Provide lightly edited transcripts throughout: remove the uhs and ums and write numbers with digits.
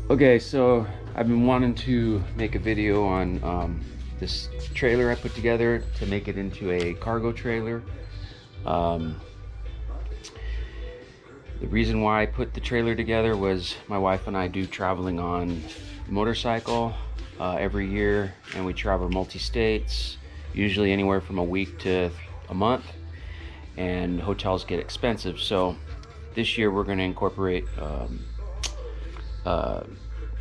Okay, so I've been wanting to make a video on this trailer I put together to make it into a cargo trailer. Um, the reason why I put the trailer together was my wife and I do traveling on motorcycle every year, and we travel multi-states, usually anywhere from a week to a month, and hotels get expensive. So this year we're going to incorporate uh,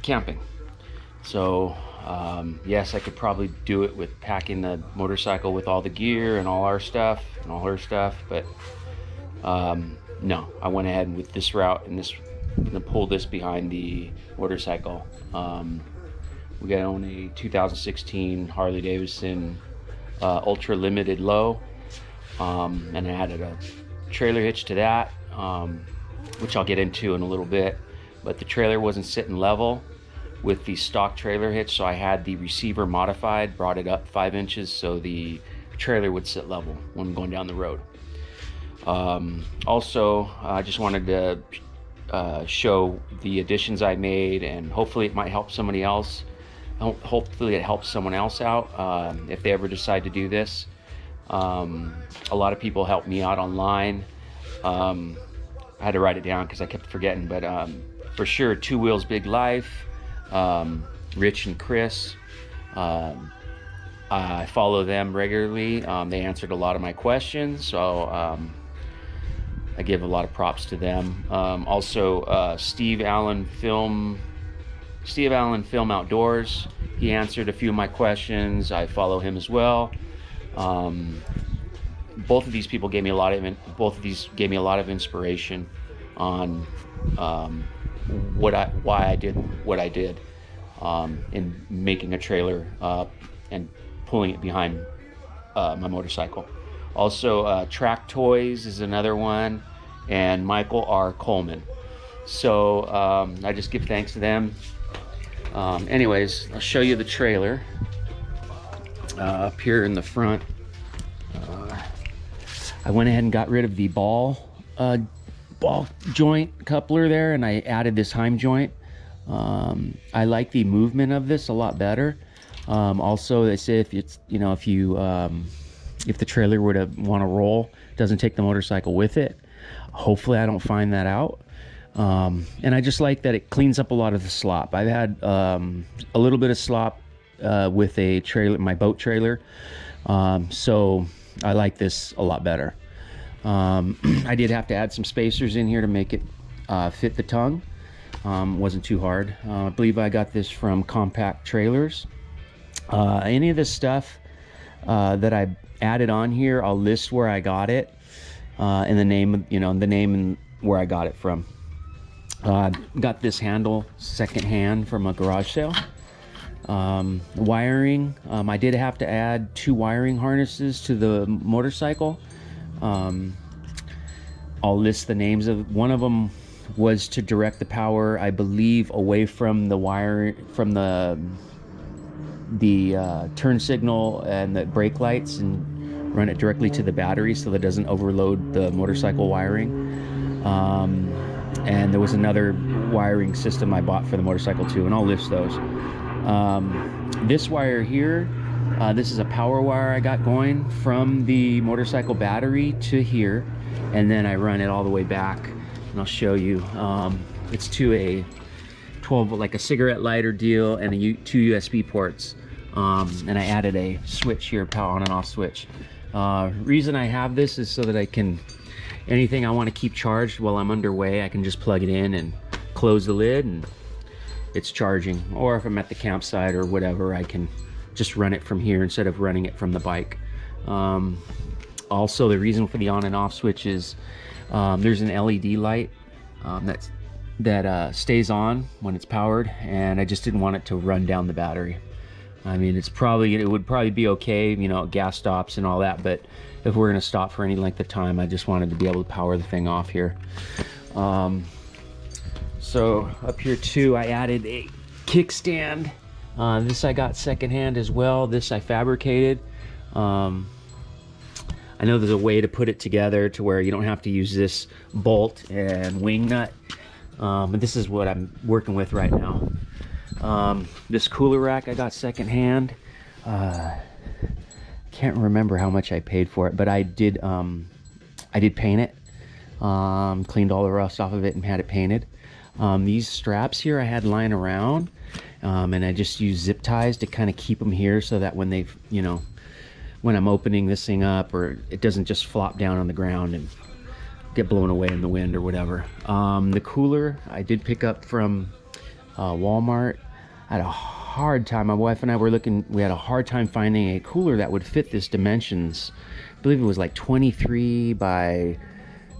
camping. So yes, I could probably do it with packing the motorcycle with all the gear and all our stuff and all her stuff, but no, I went ahead with this route, and this, I'm gonna pull this behind the motorcycle. We got on a 2016 Harley Davidson Ultra Limited Low, and I added a trailer hitch to that, which I'll get into in a little bit. But the trailer wasn't sitting level with the stock trailer hitch, so I had the receiver modified, brought it up 5 inches so the trailer would sit level when going down the road. Also, I just wanted to show the additions I made, and hopefully it might help somebody else. Hopefully it helps someone else out if they ever decide to do this. A lot of people help me out online. I had to write it down because I kept forgetting, but for sure, Two Wheels Big Life, Rich and Chris. I follow them regularly. They answered a lot of my questions, so I give a lot of props to them. Also, Steve Allen Film Outdoors. He answered a few of my questions. I follow him as well. Both of these gave me a lot of inspiration on why I did what I did in making a trailer and pulling it behind my motorcycle. Also, Track Toys is another one, and Michael R. Coleman. So I just give thanks to them. Anyways, I'll show you the trailer up here in the front. I went ahead and got rid of the ball joint coupler there, and I added this Heim joint. I like the movement of this a lot better. Also, they say if the trailer were to want to roll, it doesn't take the motorcycle with it. Hopefully I don't find that out. And I just like that it cleans up a lot of the slop. I've had a little bit of slop with a trailer, my boat trailer. So I like this a lot better. I did have to add some spacers in here to make it fit the tongue. Wasn't too hard. I believe I got this from Compact Trailers. Any of this stuff that I added on here, I'll list where I got it, and the name, and where I got it from. Got this handle secondhand from a garage sale. Wiring, I did have to add 2 wiring harnesses to the motorcycle. I'll list the names of one of them. Was to direct the power, I believe, away from the wire, from the turn signal and the brake lights, and run it directly to the battery so that it doesn't overload the motorcycle wiring. And there was another wiring system I bought for the motorcycle too, and I'll list those. This wire here, this is a power wire I got going from the motorcycle battery to here, and then I run it all the way back, and I'll show you. It's to a 12, like a cigarette lighter deal, and 2 USB ports. And I added a switch here, power on and off switch. Reason I have this is so that I can, anything I want to keep charged while I'm underway, I can just plug it in and close the lid and it's charging. Or if I'm at the campsite or whatever, I can just run it from here instead of running it from the bike. Also, the reason for the on and off switch is there's an LED light that stays on when it's powered, and I just didn't want it to run down the battery. I mean, it would probably be okay, gas stops and all that, but if we're gonna stop for any length of time, I just wanted to be able to power the thing off here. So up here too, I added a kickstand. This I got secondhand as well. This I fabricated. I know there's a way to put it together to where you don't have to use this bolt and wing nut And this is what I'm working with right now. This cooler rack I got secondhand. Can't remember how much I paid for it, but I did paint it. Cleaned all the rust off of it and had it painted. These straps here I had lying around, and I just used zip ties to kind of keep them here so that when they, you know, when I'm opening this thing up, or it doesn't just flop down on the ground and get blown away in the wind or whatever. The cooler I did pick up from Walmart. I had a hard time. My wife and I were looking. We had a hard time finding a cooler that would fit this dimensions. I believe it was like 23 by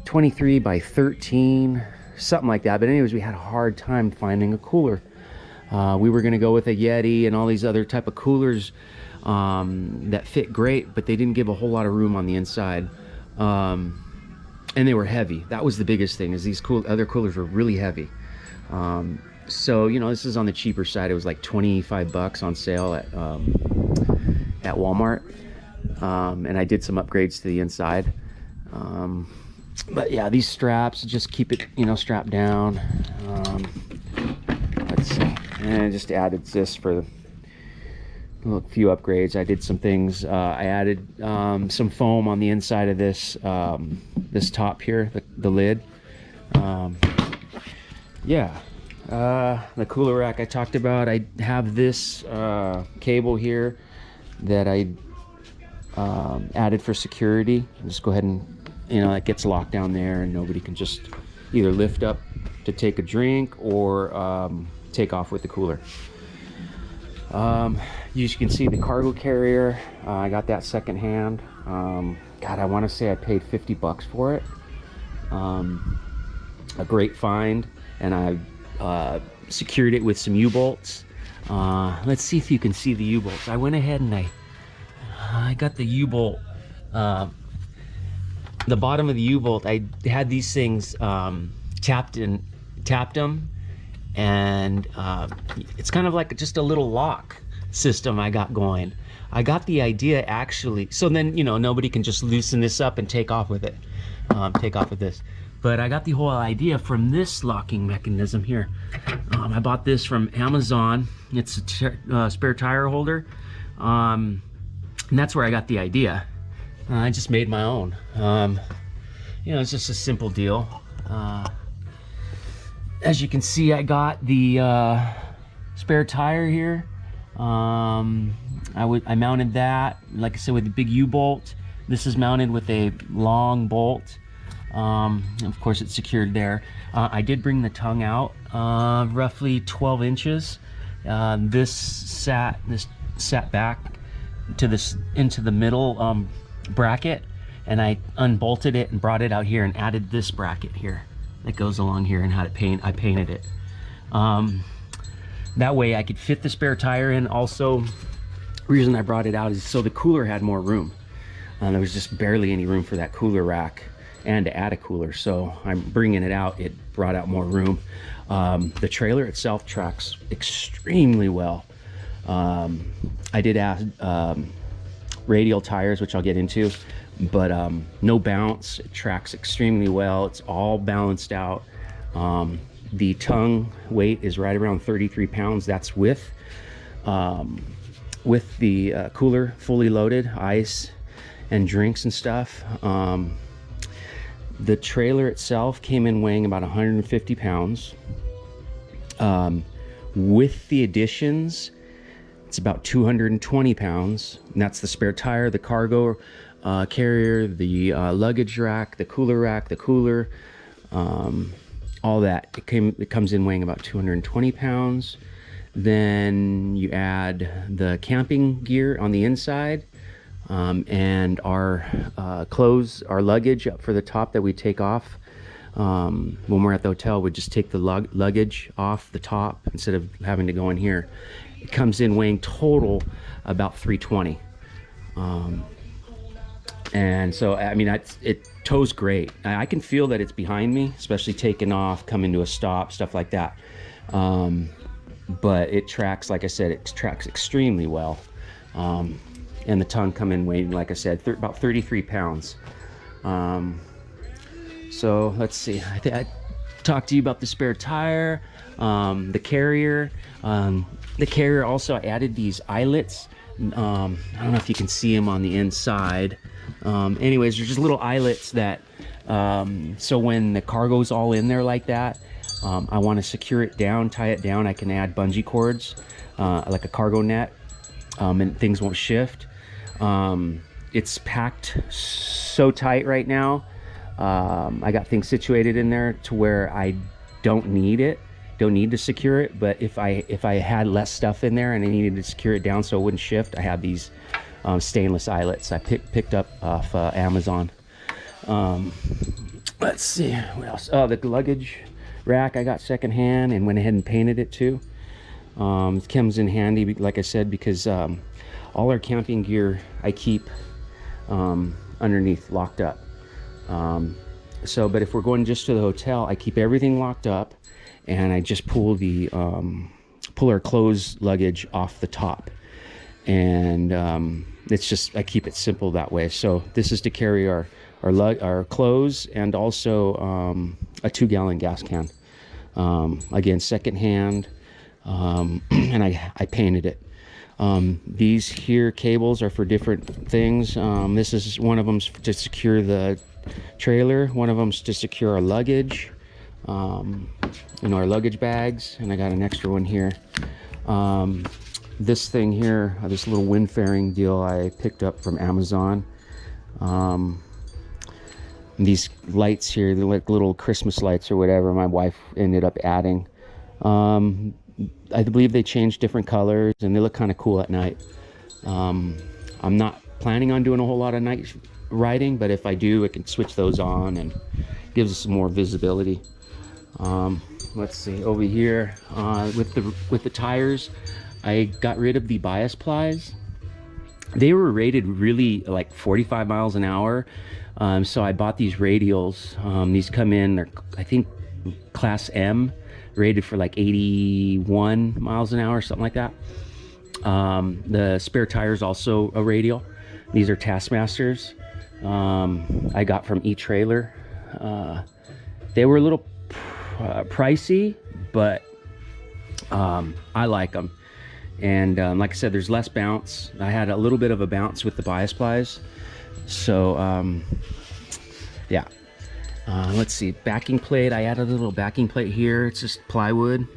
13, something like that. But anyways, we had a hard time finding a cooler. We were going to go with a Yeti and all these other type of coolers that fit great, but they didn't give a whole lot of room on the inside. And they were heavy. That was the biggest thing, is these other coolers were really heavy. So, you know, this is on the cheaper side. It was like 25 bucks on sale at Walmart. And I did some upgrades to the inside. But yeah, these straps, just keep it, you know, strapped down. Let's see. And I just added this for a few upgrades. I did some things. I added some foam on the inside of this this top here, the lid. Yeah. The cooler rack I talked about. I have this cable here that I added for security. Just go ahead and, you know, it gets locked down there and nobody can just either lift up to take a drink or take off with the cooler. You can see the cargo carrier. I got that secondhand. God, I want to say I paid 50 bucks for it. A great find, and I secured it with some U-bolts. Let's see if you can see the U-bolts. I went ahead and I got the U-bolt. The bottom of the U-bolt, I had these things tapped them, and it's kind of like just a little lock system I got going. I got the idea actually, so then, you know, nobody can just loosen this up and take off with it, take off with this. But I got the whole idea from this locking mechanism here. I bought this from Amazon. It's a spare tire holder, and that's where I got the idea. I just made my own. You know, it's just a simple deal. As you can see, I got the spare tire here. I mounted that, like I said, with the big U-bolt. This is mounted with a long bolt. Of course, it's secured there. I did bring the tongue out, roughly 12 inches. This sat back to this into the middle bracket, and I unbolted it and brought it out here and added this bracket here that goes along here and had it I painted it. That way I could fit the spare tire in. Also, the reason I brought it out is so the cooler had more room. There was just barely any room for that cooler rack and to add a cooler, so I'm bringing it out. It brought out more room. The trailer itself tracks extremely well. I did add radial tires, which I'll get into, but no bounce. It tracks extremely well. It's all balanced out. The tongue weight is right around 33 pounds. That's with the cooler fully loaded, ice and drinks and stuff. The trailer itself came in weighing about 150 pounds. With the additions, it's about 220 pounds. And that's the spare tire, the cargo carrier, the luggage rack, the cooler, all that. It comes in weighing about 220 pounds. Then you add the camping gear on the inside, and our clothes, our luggage up for the top that we take off. When we're at the hotel, we just take the luggage off the top instead of having to go in here. It comes in weighing total about 320. And so, I mean, it tows great. I can feel that it's behind me, especially taking off, coming to a stop, stuff like that. But it tracks, like I said, it tracks extremely well. And the tongue come in weighing, like I said, about 33 pounds. So let's see. talk to you about the spare tire, the carrier. The carrier also, I added these eyelets. I don't know if you can see them on the inside. Anyways, they're just little eyelets that, so when the cargo's all in there like that, I want to secure it down, tie it down. I can add bungee cords, like a cargo net, and things won't shift. It's packed so tight right now. I got things situated in there to where I don't need to secure it. But if I had less stuff in there and I needed to secure it down so it wouldn't shift, I have these stainless eyelets I picked up off Amazon. Let's see what else. Oh, the luggage rack I got secondhand and went ahead and painted it too. It comes in handy, like I said, because all our camping gear I keep underneath, locked up. But if we're going just to the hotel, I keep everything locked up, and I just pull our clothes luggage off the top, and it's just, I keep it simple that way. So this is to carry our clothes and also a 2-gallon gas can. Again, secondhand, and I painted it. These here cables are for different things. This is one of them to secure the trailer. One of them's to secure our luggage, our luggage bags, and I got an extra one here. This thing here, this little wind fairing deal I picked up from Amazon. These lights here, they're like little Christmas lights or whatever, my wife ended up adding. I believe they change different colors and they look kind of cool at night. I'm not planning on doing a whole lot of night riding, but if I do, I can switch those on and gives us some more visibility. Let's see, over here with the tires, I got rid of the bias plies. They were rated really like 45 miles an hour. So I bought these radials. These come in, they're, I think, class M, rated for like 81 miles an hour, something like that. The spare tire is also a radial. These are Taskmasters. I got from eTrailer. They were a little pricey, but I like them. And like I said, there's less bounce. I had a little bit of a bounce with the bias plies. So yeah. Let's see, backing plate. I added a little backing plate here. It's just plywood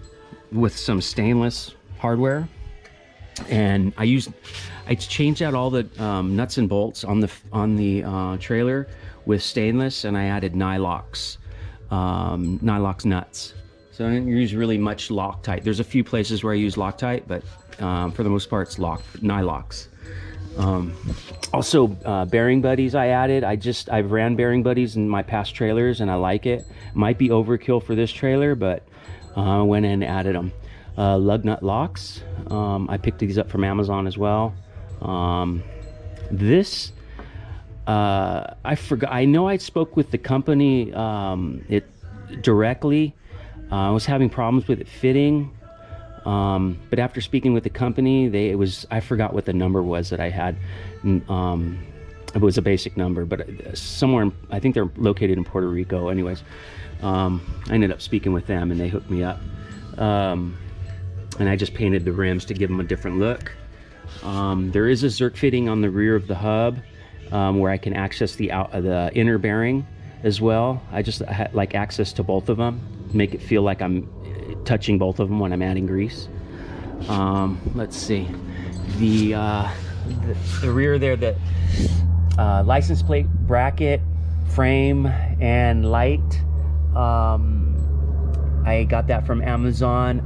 with some stainless hardware, and I changed out all the nuts and bolts on the trailer with stainless, and I added Nylox nuts. So I didn't use really much Loctite. There's a few places where I use Loctite, but for the most part it's Nylox. Also bearing buddies I added. I've ran bearing buddies in my past trailers and I like it. Might be overkill for this trailer, but I went in and added them. Lug nut locks, I picked these up from Amazon as well. This I forgot. I know I spoke with the company directly. I was having problems with it fitting. But after speaking with the company, I forgot what the number was that I had. It was a basic number, but somewhere, I think they're located in Puerto Rico. Anyways, I ended up speaking with them and they hooked me up. And I just painted the rims to give them a different look. There is a Zerk fitting on the rear of the hub, where I can access the inner bearing as well. I just like access to both of them, make it feel like I'm touching both of them when I'm adding grease. Let's see, the rear there, the license plate bracket, frame, and light. I got that from Amazon.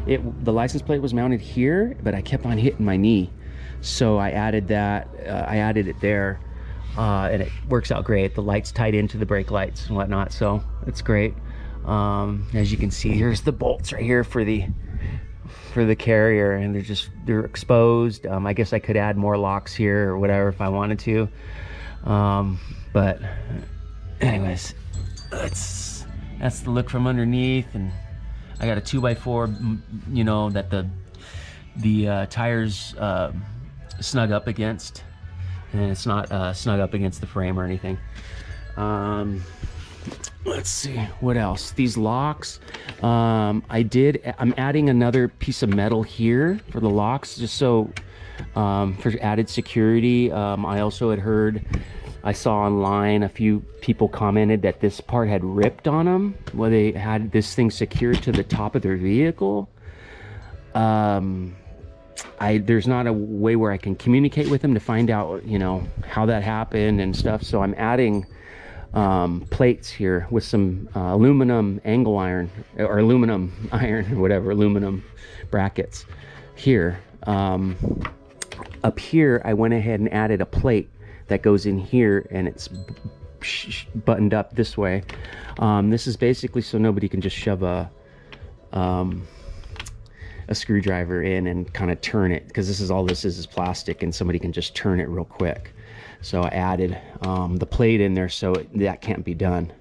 The license plate was mounted here, but I kept on hitting my knee, so I added that. I added it there, and it works out great. The light's tied into the brake lights and whatnot, so it's great. As you can see, here's the bolts right here for the carrier, and they're exposed. I guess I could add more locks here or whatever if I wanted to, but anyways, that's the look from underneath. And I got a 2x4, you know, that the tires snug up against, and it's not snug up against the frame or anything. let's see what else. These locks, I'm adding another piece of metal here for the locks, just so for added security. I also had heard, I saw online a few people commented that this part had ripped on them, where they had this thing secured to the top of their vehicle. There's not a way where I can communicate with them to find out, you know, how that happened and stuff. So I'm adding plates here with some aluminum angle iron, or aluminum iron, or whatever, aluminum brackets here. Up here, I went ahead and added a plate that goes in here, and it's buttoned up this way. This is basically so nobody can just shove a screwdriver in and kind of turn it, because this is plastic, and somebody can just turn it real quick. So I added the plate in there so that can't be done,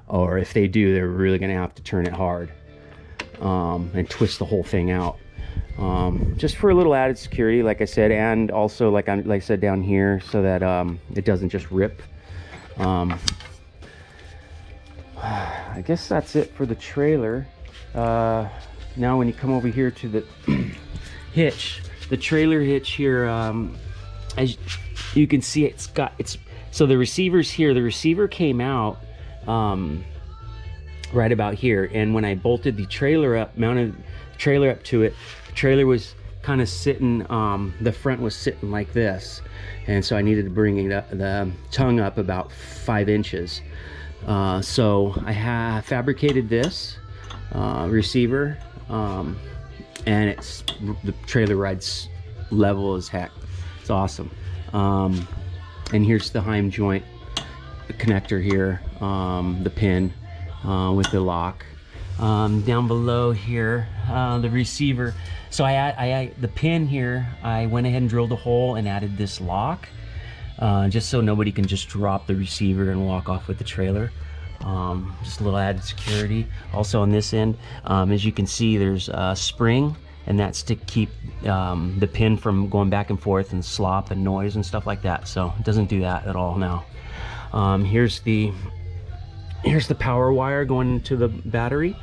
or if they do, they're really gonna have to turn it hard and twist the whole thing out, just for a little added security, like I said, and also like I said down here, so that it doesn't just rip. I guess that's it for the trailer. Now when you come over here to the hitch, the trailer hitch here, as you can see, so the receiver's here. The receiver came out right about here, and when I bolted the trailer up, mounted the trailer up to it, the trailer was kind of sitting, the front was sitting like this, and so I needed to bring it up, the tongue up about 5 inches. So I fabricated this receiver, and the trailer rides level as heck. It's awesome. And here's the Heim joint, the connector here, the pin with the lock. Down below here, the receiver. So the pin here, I went ahead and drilled a hole and added this lock, just so nobody can just drop the receiver and walk off with the trailer. Just a little added security. Also on this end, as you can see, there's a spring, and that's to keep the pin from going back and forth and slop and noise and stuff like that. So it doesn't do that at all now. Here's the power wire going into the battery.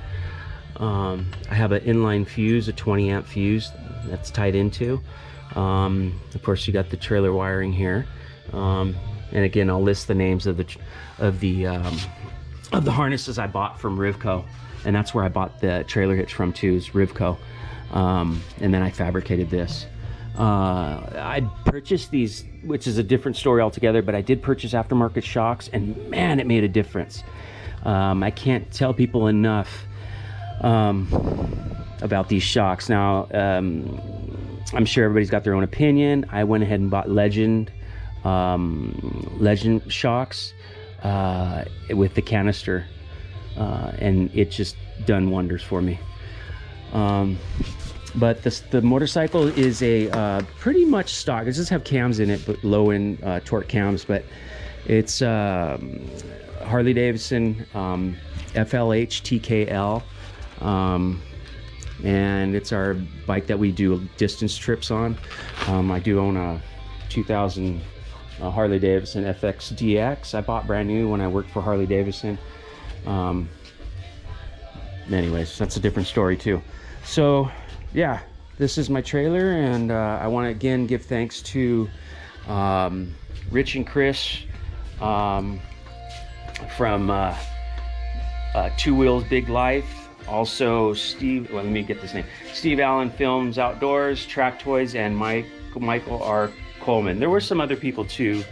I have an inline fuse, a 20 amp fuse that's tied into. Of course, you got the trailer wiring here. And again, I'll list the names of the harnesses I bought from Rivco, and that's where I bought the trailer hitch from too, is Rivco. And then I fabricated this. I purchased these, which is a different story altogether, but I did purchase aftermarket shocks, and man, it made a difference. I can't tell people enough about these shocks. Now, I'm sure everybody's got their own opinion. I went ahead and bought Legend shocks with the canister, and it just done wonders for me. But the motorcycle is a pretty much stock. It does have cams in it, but low end torque cams. But it's Harley Davidson FLH TKL, and it's our bike that we do distance trips on. I do own a 2000 Harley Davidson FX DX. I bought brand new when I worked for Harley Davidson. Anyways, that's a different story too. So yeah, this is my trailer, and I want to again give thanks to Rich and Chris from Two Wheels Big Life. Also Steve, well, let me get this name, Steve Allen Films Outdoors, Track Toys, and Michael R. Coleman. There were some other people too,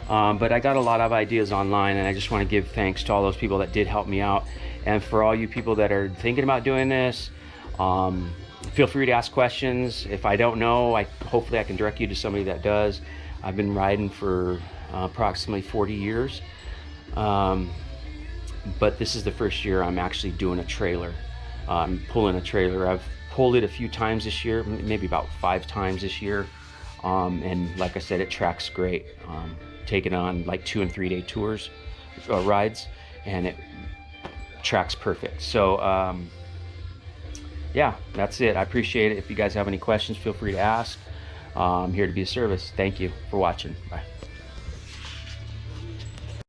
but I got a lot of ideas online, and I just want to give thanks to all those people that did help me out. And for all you people that are thinking about doing this, feel free to ask questions. If I don't know, hopefully I can direct you to somebody that does. I've been riding for approximately 40 years, but this is the first year I'm actually doing a trailer. I'm pulling a trailer. I've pulled it a few times this year, maybe about 5 times this year, and like I said, it tracks great. Taking on like 2 and 3 day tours, rides, and it tracks perfect. So yeah, that's it. I appreciate it. If you guys have any questions, feel free to ask. I'm here to be of service. Thank you for watching. Bye.